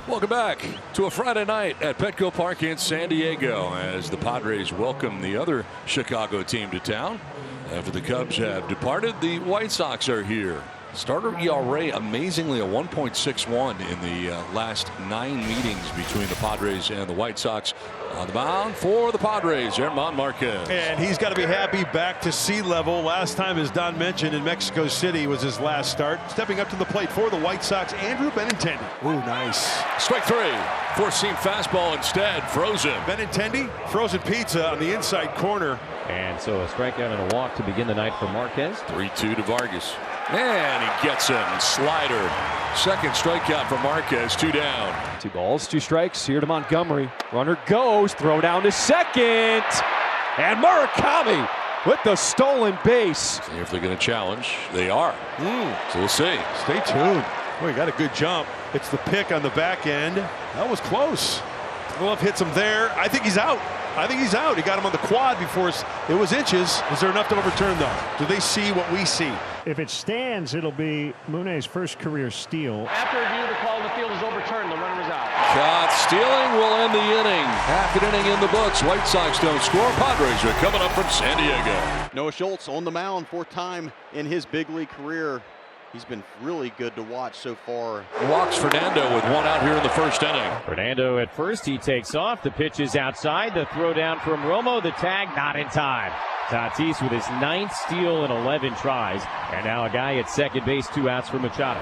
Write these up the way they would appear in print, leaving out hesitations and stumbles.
Welcome back to a Friday night at Petco Park in San Diego as the Padres welcome the other Chicago team to town. After the Cubs have departed, the White Sox are here. Starter ERA amazingly a 1.61 in the last 9 meetings between the Padres and the White Sox. On the mound for the Padres, Germán Márquez. And he's got to be happy back to sea level. Last time, as Don mentioned, in Mexico City was his last start. Stepping up to the plate for the White Sox, Andrew Benintendi. Ooh, nice. Strike 3. Four-seam fastball instead, frozen. Benintendi, frozen pizza on the inside corner. And so a strikeout and a walk to begin the night for Márquez. 3-2 to Vargas. And he gets him. Slider. Second strikeout for Márquez. 2 down. 2 balls, 2 strikes. Here to Montgomery. Runner goes. Throw down to second. And Murakami with the stolen base. See if they're going to challenge. They are. So we'll see. Stay tuned. Boy, got a good jump. It's the pick on the back end. That was close. Glove hits him there. I think he's out. I think he's out. He got him on the quad before it was inches. Is there enough to overturn, though? Do they see what we see? If it stands, it'll be Mune's first career steal. After review, the call in the field is overturned. The runner is out. Shot stealing will end the inning. Half an inning in the books. White Sox don't score. Padres are coming up from San Diego. Noah Schultz on the mound, 4th time in his big league career. He's been really good to watch so far. Walks Fernando with 1 out here in the first inning. Fernando at first. He takes off. The pitch is outside. The throw down from Romo. The tag not in time. Tatis with his 9th steal in 11 tries. And now a guy at second base. 2 outs for Machado.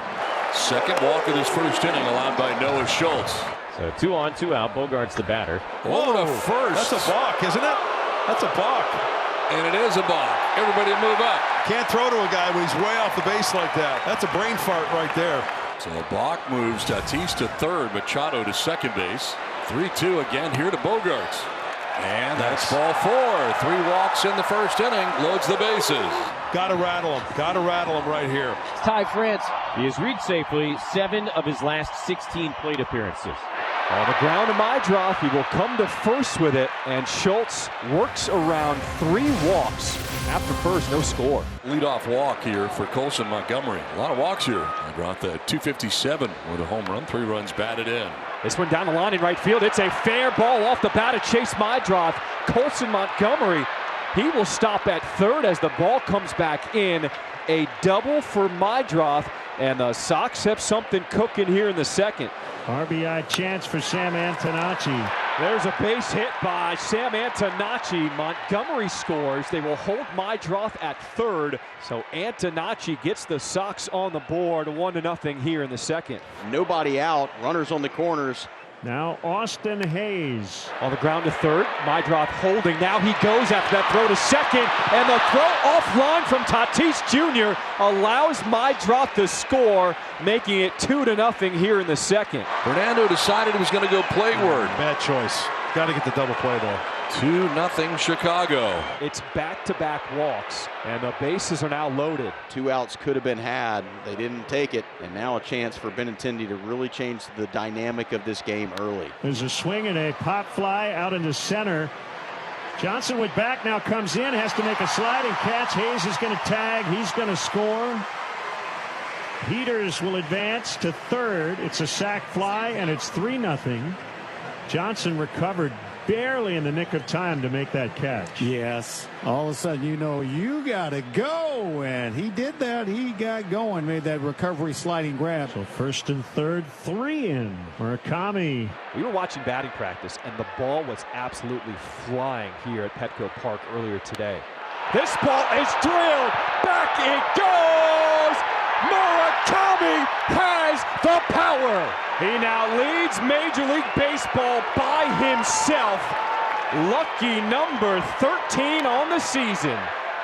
Second walk of this first inning allowed by Noah Schultz. So 2 on, 2 out. Bogart's the batter. Oh, the first. That's a balk, isn't it? That's a balk. And it is a balk. Everybody move up. Can't throw to a guy when he's way off the base like that. That's a brain fart right there. So balk moves Tatis to third, Machado to second base. 3-2 again here to Bogarts. And that's ball 4. 3 walks in the first inning. Loads the bases. Gotta rattle him. Gotta rattle him right here. Ty France. He has reached safely 7 of his last 16 plate appearances. On the ground to Meidroth. He will come to first with it. And Schultz works around 3 walks. After first, no score. Leadoff walk here for Colson Montgomery. A lot of walks here. Meidroth at 257 with a home run. 3 runs batted in. This one down the line in right field. It's a fair ball off the bat of Chase Meidroth. Colson Montgomery, he will stop at third as the ball comes back in. A double for Meidroth, and the Sox have something cooking here in the second. RBI chance for Sam Antonacci. There's a base hit by Sam Antonacci. Montgomery scores. They will hold Meidroth at third. So Antonacci gets the Sox on the board, 1-0 here in the second. Nobody out. Runners on the corners. Now Austin Hayes. On the ground to third. Meidroth holding. Now he goes after that throw to second. And the throw offline from Tatis Jr. allows Meidroth to score, making it 2-0 here in the second. Fernando decided he was going to go plateward. Bad choice. Got to get the double play, though. 2-0 Chicago. It's back-to-back walks, and the bases are now loaded. 2 outs could have been had. They didn't take it. And now a chance for Benintendi to really change the dynamic of this game early. There's a swing and a pop fly out into center. Johnson with back now comes in, has to make a sliding catch. Hayes is going to tag. He's going to score. Peters will advance to third. It's a sac fly, and it's 3-0. Johnson recovered barely in the nick of time to make that catch. Yes. All of a sudden, you know, you got to go. And he did that. He got going, made that recovery sliding grab. So first and third, 3 in. Murakami. We were watching batting practice, and the ball was absolutely flying here at Petco Park earlier today. This ball is drilled. Back it goes. Murakami has the power. He now leads Major League Baseball by himself. Lucky number 13 on the season.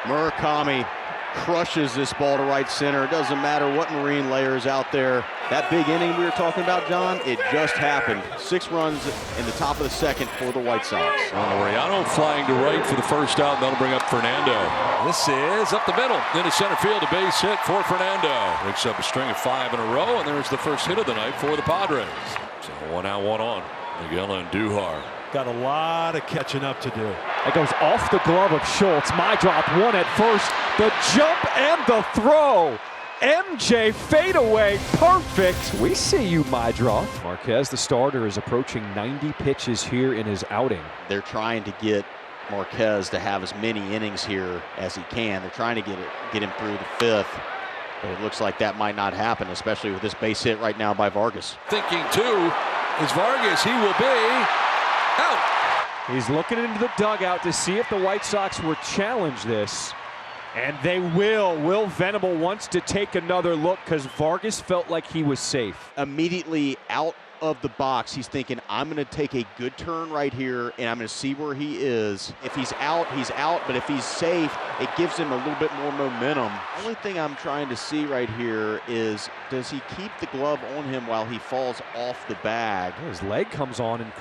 Murakami crushes this ball to right center. It doesn't matter what marine layer is out there. That big inning we were talking about, John, it just happened. 6 runs in the top of the second for the White Sox. Laureano flying to right for the first out. That'll bring up Fernando. This is up the middle into center field. A base hit for Fernando. Picks up a string of 5 in a row, and there's the first hit of the night for the Padres. So 1 out, 1 on. Miguel Andujar. Got a lot of catching up to do. It goes off the glove of Schultz. Meidroth 1 at first. The jump and the throw. MJ fadeaway, perfect. We see you, Meidroth. Marquez, the starter, is approaching 90 pitches here in his outing. They're trying to get Marquez to have as many innings here as he can. They're trying to get him through the fifth. But it looks like that might not happen, especially with this base hit right now by Vargas. Thinking too is Vargas. He will be out. He's looking into the dugout to see if the White Sox will challenge this. And they will. Will Venable wants to take another look because Vargas felt like he was safe. Immediately out of the box, he's thinking, I'm going to take a good turn right here, and I'm going to see where he is. If he's out, he's out. But if he's safe, it gives him a little bit more momentum. The only thing I'm trying to see right here is, does he keep the glove on him while he falls off the bag? His leg comes on and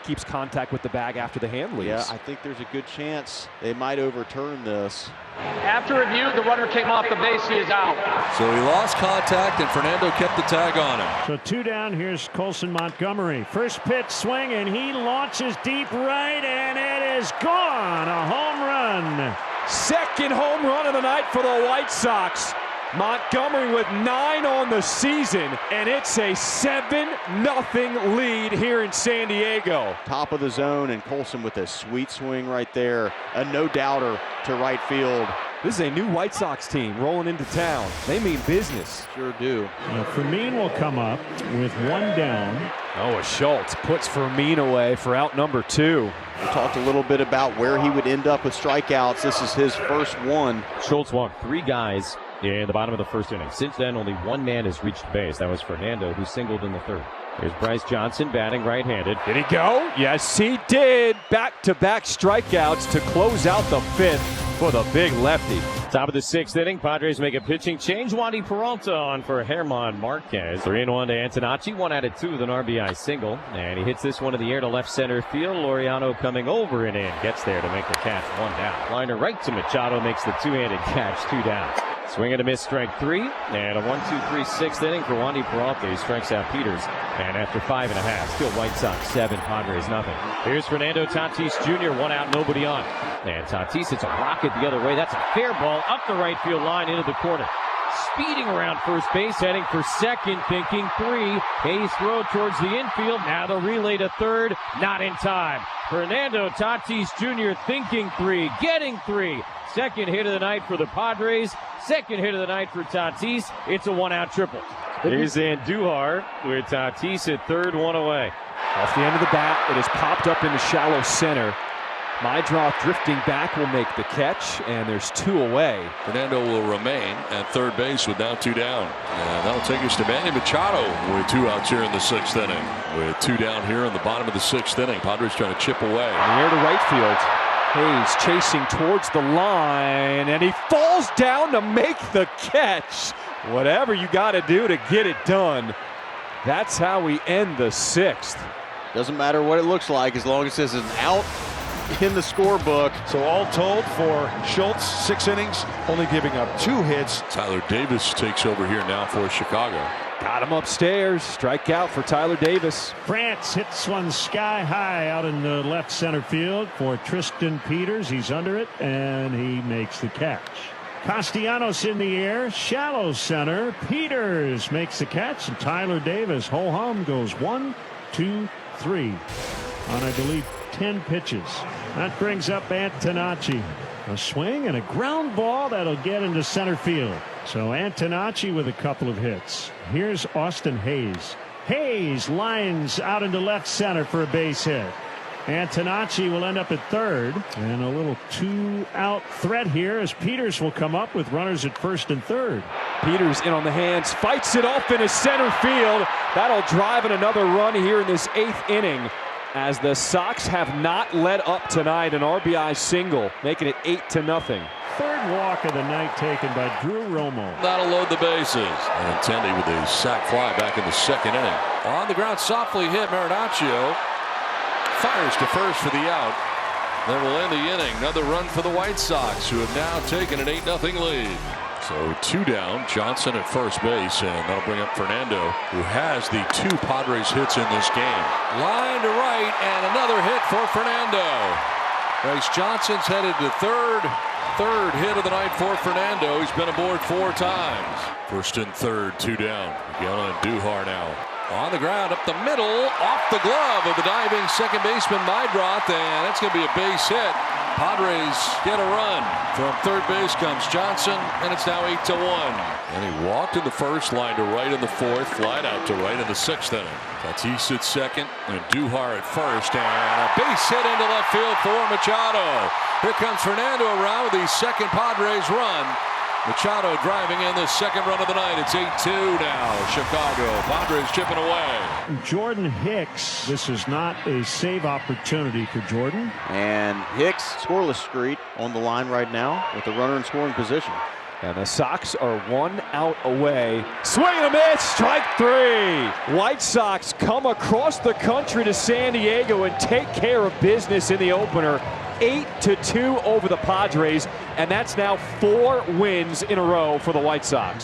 keeps contact with the bag after the hand leaves. Yeah, I think there's a good chance they might overturn this. After review, the runner came off the base. He is out. So he lost contact, and Fernando kept the tag on him. So 2 down. Here's Colson Montgomery. First pitch swing, and he launches deep right, and it is gone. A home run. Second home run of the night for the White Sox. Montgomery with 9 on the season, and it's a 7-0 lead here in San Diego. Top of the zone, and Colson with a sweet swing right there. A no-doubter to right field. This is a new White Sox team rolling into town. They mean business. Sure do. Fermin will come up with 1 down. Oh, Schultz puts Fermin away for out number 2. We talked a little bit about where he would end up with strikeouts. This is his first one. Schultz walked 3 guys in the bottom of the first inning. Since then, only 1 man has reached base. That was Fernando, who singled in the 3rd. Here's Bryce Johnson batting right-handed. Did he go? Yes, he did. Back-to-back strikeouts to close out the 5th for the big lefty. Top of the 6th inning, Padres make a pitching change. Wandy Peralta on for Germán Márquez. 3-1 to Antonacci, 1 out of 2 with an RBI single. And he hits this one in the air to left center field. Laureano coming over and in. Gets there to make the catch. 1 down. Liner right to Machado, makes the 2-handed catch. 2 down. Swing and a miss, strike 3. And a 1-2-3 6th inning for Wandy Peralta. He strikes out Peters. And after 5.5, still White Sox 7, Padres nothing. Here's Fernando Tatis Jr., 1 out, nobody on. And Tatis hits a rocket the other way. That's a fair ball up the right field line into the corner. Speeding around first base, heading for second, thinking 3. Hayes throw towards the infield. Now the relay to 3rd, not in time. Fernando Tatis Jr. thinking 3, getting 3. Second hit of the night for the Padres. Second hit of the night for Tatis. It's a 1-out triple. Here's Andujar with Tatis at 3rd, 1 away. Off the end of the bat, it is popped up into shallow center. Meidroth drifting back will make the catch, and there's 2 away. Fernando will remain at 3rd base with now 2 down. And that'll take us to Manny Machado with 2 outs here in the 6th inning. With 2 down here in the bottom of the 6th inning. Padres trying to chip away. In the air to right field. Hayes chasing towards the line, and he falls down to make the catch. Whatever you got to do to get it done. That's how we end the 6th. Doesn't matter what it looks like as long as this is an out in the scorebook. So all told for Schultz, 6 innings, only giving up 2 hits. Tyler Davis takes over here now for Chicago. Got him upstairs. Strikeout for Tyler Davis. France hits one sky high out in the left center field for Tristan Peters. He's under it, and he makes the catch. Castellanos in the air, shallow center. Peters makes the catch, and Tyler Davis, ho-hum, goes 1, 2, 3 on, I believe, 10 pitches. That brings up Antonacci. A swing and a ground ball that'll get into center field. So Antonacci with a couple of hits. Here's Austin Hayes. Hayes lines out into left center for a base hit. Antonacci will end up at 3rd, and a little 2-out threat here as Peters will come up with runners at 1st and 3rd. Peters in on the hands, fights it off into center field. That'll drive in another run here in this 8th inning, as the Sox have not let up tonight. An RBI single, making it 8-0. 3rd walk of the night taken by Drew Romo. That'll load the bases. Benintendi with a sac fly back in the 2nd inning. On the ground, softly hit. Marinaccio fires to 1st for the out. That will end the inning. Another run for the White Sox, who have now taken an 8-0 lead. So 2 down, Johnson at 1st base, and that'll bring up Fernando, who has the 2 Padres hits in this game. Line to right, and another hit for Fernando. Bryce Johnson's headed to 3rd. third hit of the night for Fernando. He's been aboard 4 times. First and third, 2 down. Miguel and Duhar now. On the ground, up the middle, off the glove of the diving second baseman Meidroth, and that's going to be a base hit. Padres get a run. From third base comes Johnson, and it's now 8-1. And he walked in the first, line to right in the fourth, flied out to right in the 6th inning. Tatis at second, and Duhar at first, and a base hit into left field for Machado. Here comes Fernando around with the second Padres run. Machado driving in the second run of the night. It's 8-2 now. Chicago. Padres chipping away. Jordan Hicks. This is not a save opportunity for Jordan. And Hicks, scoreless streak on the line right now with the runner in scoring position. And the Sox are 1 out away. Swing and a miss, strike 3. White Sox come across the country to San Diego and take care of business in the opener. 8-2 over the Padres, and that's now 4 wins in a row for the White Sox.